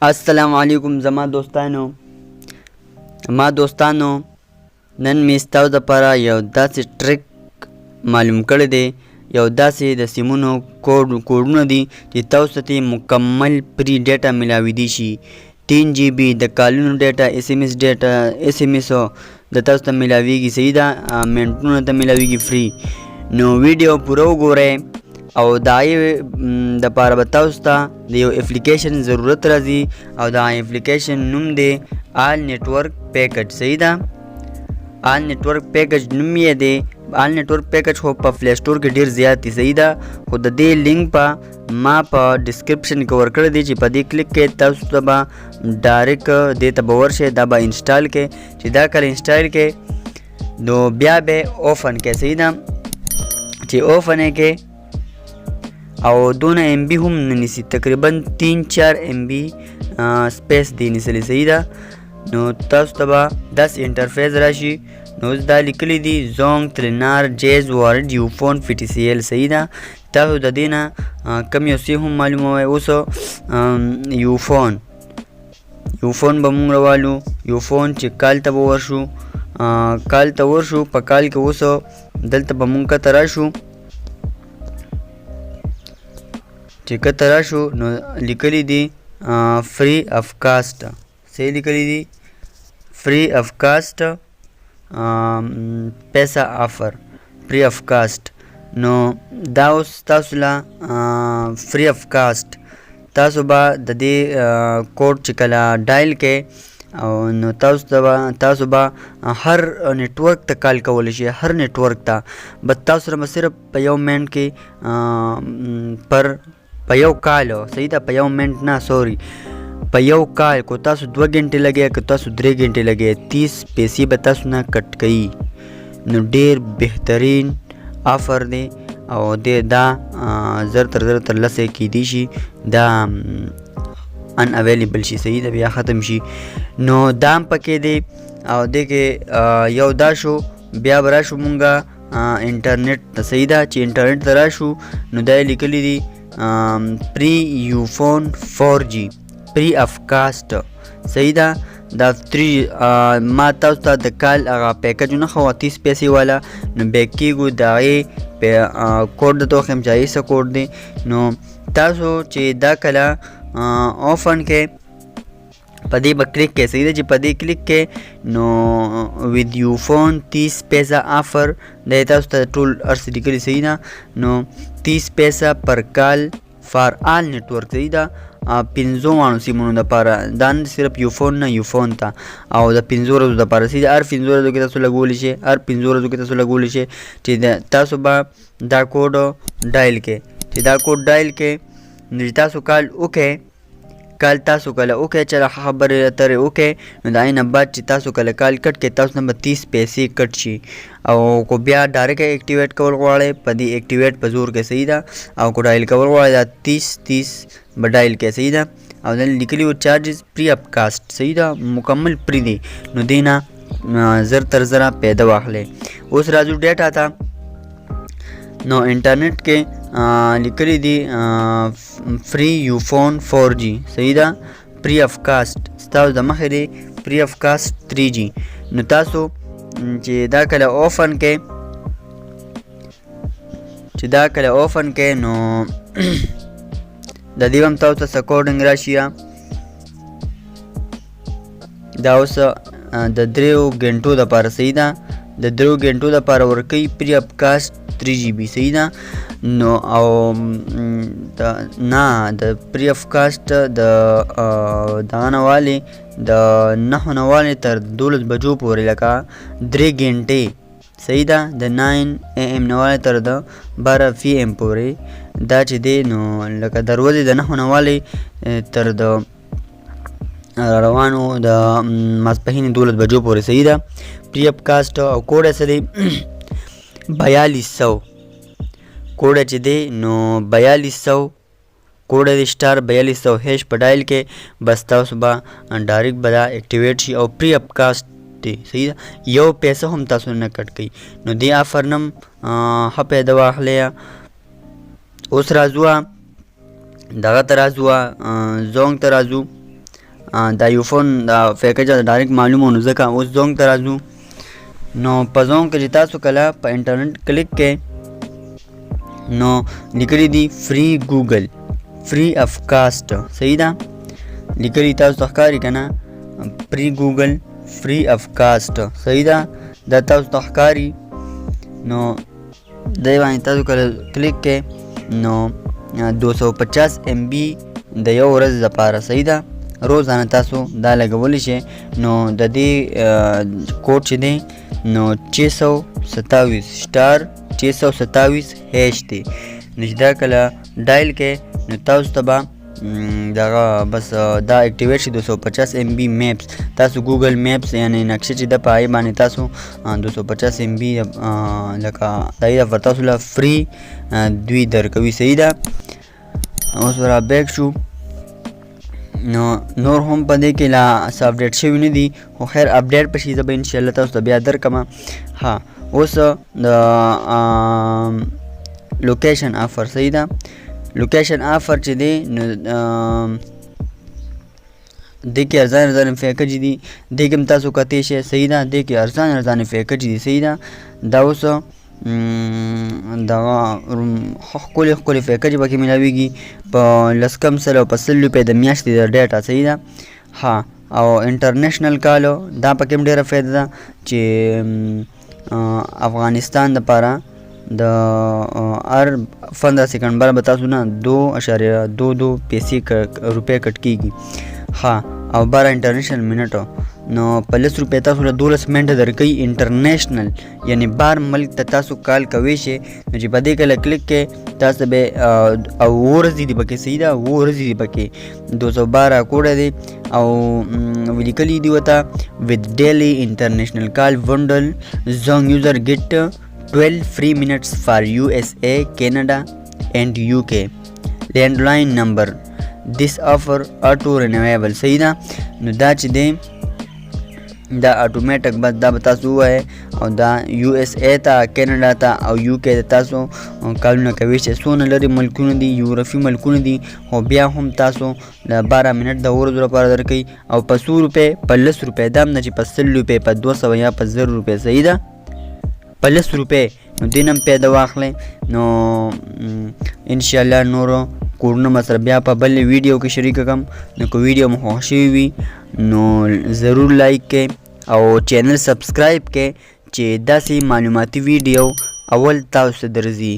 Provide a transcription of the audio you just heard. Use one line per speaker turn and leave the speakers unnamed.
السلام علیکم زما دوستانو نن می ستاسو لپاره یو داسې ټریک معلوم کړی دی. یو داسې د سیمونو کوډونه دي چې تاسو ته مکمل پری ډیټا ملاویدي شي. 3 GB د کالونو ډیټا SMS ډیټا SMS د تاسو ته ملاویږي. صحیح ده، منټونو ته ملاویږي فری. نو ویډیو پوره وګورئ او دای د پاره به تاسو ته د یو اپلیکیشن ضرورت راځي او دا اپلیکیشن نوم دی آل نیټورک پیکج. صحیح ده، آل نیټورک پیکج نوم یې دی. آل نیټورک پیکج خو په پلی سٹور کې ډیر زیات دی. صحیح ده، خو د دې لینک په ما په ډسکرپشن کې ورکړی دی چې په دې کلیک کې تاسو ته به ډایرکټ دې ته به ورشئ. دا به انسټال کې چې دا کله انسټال کې نو بیا به اوپن کې. صحیح ده، چې اوپن یې کې او دونه MB هم نه نیسي، تقریبا 3-4 MB سپیس دی نیسلی. صحیح ده، نو تاسو ته به داسې انټرفیس راشي. نو اوس دا لیکلی دی زونګ تلنار جیز وارد یو فون FTCL. صحیح ده، تاسو د دې نه کم یو څه هم معلوموئ. اوس یو فون به مونږ راوالو. یو فون چې کال ته به ورشو په کال کې اوس دلته به مونږ کته راشو. چې کته راشو نو لیکلی دی فری اف کاسٹ. صحیح لیکلی دی فری اف کاسٹ پیسہ آفر فری اف کاسٹ. نو دا اوس تاسو له فری اف کاسٹ تاسو به د دې کوډ چې کله ډایل کې او نو تاسو به هر نیټورک ته کال کولی شئ. هر نیټورک ته بس تاسو سره به صرف په یو منټ کې په یو کال. صحیح ده، په یو منټ نه، سوري، په یو کال کو تاسو 2 غنټې لګیا که تاسو 3 غنټې لګیا 30 پیسې به تاسو نه کټ کوي. نو ډیر بهترین آفر دی او دا زر تر لسه کیدی شي دا ان اویلیبل شي. صحیح ده، بیا ختم شي. نو دام پکې دی او دې کې یو دا شو. بیا به راشو مونږه انټرنیټ ته. صحیح ده، چې انټرنیټ ته راشو نو دا لیکلی دی پری یو فون 4G پری اف کاسٹ. صحیح ده، دا 3 ما تاسو ته د کال هغه پیکج نه خو 30 پیسې والا. نو بیک کیږو دا کوډ د توخم چای سره کوډ دی. نو تاسو چې دا کله اوپن کې په دې به کلیک کې. صحیح ده، چې په دې کلیک کې نو وذ یو فون 30 پیسہ آفر د تاسو ته ټول ارس لیکلی. صحیح ده، نو 30 پیسہ پر کال فار آل نیټورک. صحیح ده، 15 سیمونو دپاره، دا نه صرف یو فون نه، یو فون ته او د 15 ورځو دپاره. صحیح ده، هر 15 ورځو کې تاسو لګولی شئ، هر 15 ورځو کې تاسو لګولی شئ. چې تاسو به دا کوډ ډایل کې، چې دا کوډ ډایل کې نو چې تاسو کال وکړئ، کال تاسو کله وکړئ چې خبرې اترې وکړئ، نو د هغې نه بعد چې تاسو کله کال کټ کړئ تاسو نه به 30 پیسې کټ شي. او کو بیا ډایرکټ اکټیویټ کول غواړئ په دې اکټیویټ په زور کې. صحیح ده، او کو ډایل کول غواړئ دا 30 به ډایل کې. صحیح ده، او دلته لیکلي وو چارجز پری اپ کاسٹ. صحیح ده، مکمل پری دی. نو دې نه زر تر زره پیدا واخلئ. اوس راځو ډیټا ته. نو انټرنیټ کې لیکلی دی فری یو فون 4G. صحیح ده، پری اف کاسٹ ستاسو د مخې دی پری اف کاسٹ 3G. نو تاسو چې دا کله اوپن کې نو د دې هم تاسو ته سکوډنګ راشي. دا اوس د 3 غنټو دپاره. صحیح ده، د 3 غنټو دپاره ورکوي پری اپ کاسٹ 3GB. صحیح ده، نو او نه د پری اف کاسٹ د نهوالی د 9 نوالی تر 12 بجو پورې لکه 3 غنټې. صحیح ده، د 9 AM نوالی تر د 12 PM پورې دا چې دی. نو لکه د ورځې د 9 نوالی تر د روانو د ماسپښین 12 بجو پورې. صحیح ده، پری اپ کاسٹ او کوډ څه دی 4200 کوډ چې دی. نو 4200 کوډ دی سٹار 4200 هیش په ډایل کې بس تاسو به ډایرکټ به دا اکټیویټ شي او پری اپ کاسٹ دی. صحیح ده، یو پیسه هم تاسو نه کټ کوي. نو دې آفر نم ښه پیدا واخلئ. اوس راځو دغه ته راځو زونګ ته راځو. دا یو فون دا پیکج ډایرکټ معلومه نو ځکه اوس زونګ ته راځو. نو په زونګ کې چې تاسو کله په انټرنیټ کلیک کې نو لیکلی دی فری ګوګل فری اف کاسټ. صحیح ده لیکلی تاسو ته ښکاري که نه فری ګوګل فری اف کاسټ. صحیح ده دا تاسو ته ښکاري. نو دی باندې تاسو کله کلیک کې نو 250 MB د یو ورځ لپاره. صحیح ده روزانه تاسو دا لګولی شئ. نو د دې کوډ چې دی نو 627*627# دی. نو چې دا کله ډایل کې نو تاسو ته به دغه بس دا اکټیویټ شي 250 MB میپس. تاسو ګوګل میپس یعنی نقشه چې د په هغې باندې تاسو 250 MB لکه دایې دپاره تاسو له فري دوی درکوي. صحیح ده اوس ورا بیک شو. نو نور هم په دې کې لا څه اپډیټ شوي نه دي خو خیر اپډیټ به شي زه به انشاءالله تاسو ته بیا درکمه. ها اوس د لوکیشن آفر. صحیح ده لوکیشن آفر چې دی نو دې کې ارزان پیکج دي دې کې هم تاسو کتی شئ. صحیح ده دې کې ارزان پیکج دي. صحیح ده دا اوس دغه ښکلي پیکج پکې میلاویږي په 10 کم سل او په 100 روپۍ د میاشتې د ډیټا. صحیح ده ها او انټرنیشنل کالو دا پکې هم ډېره فایده ده چې افغانستان دپاره د هر 15 سیکنډ بعد به تاسو نه 2.22 روپۍ کټ کېږي. ها او 12 انټرنیشنل منټو نو په 10 روپۍ تاسو له 12 منټه درکوي انټرنیشنل یعنی بار ملک ته تاسو کال کوی شئ. نو چې په دې کله کلیک کې تاسو به او ورځې دي پکې. صحیح ده ورځې دي پکې 212 کوډه دی او ولیکلي دي ورته with daily international call bundle zong user get 12 free minutes for USA, Canada and UK landline number. This offer auto renewable. صحیح ده نو دا چې دی دا اتومیټک بس دا به تاسو ووایئ او دا USA ته کینیډا ته او UK ته تاسو کالونه کوی شئ. څونه لرې ملکونه دي یورپي ملکونه دي خو بیا هم تاسو د 12 منټ د ورځو لپاره درکوي او په 100 روپۍ په 10 روپۍ دا هم نه چې په 100 روپۍ په 200 یا په 1000 روپۍ. صحیح ده په 10 روپۍ نو دې نه هم پیدا واخلئ. نو انشاءالله نورو کوډونه به سره بیا په بل ویډیو کې شریک کړم. نو که ویډیو مو خوښ شوي وي نو ضرور لایک کړئ او چینل سبسکرایب کړئ چې داسې معلوماتي ویډیو اول تاسو ته درځي.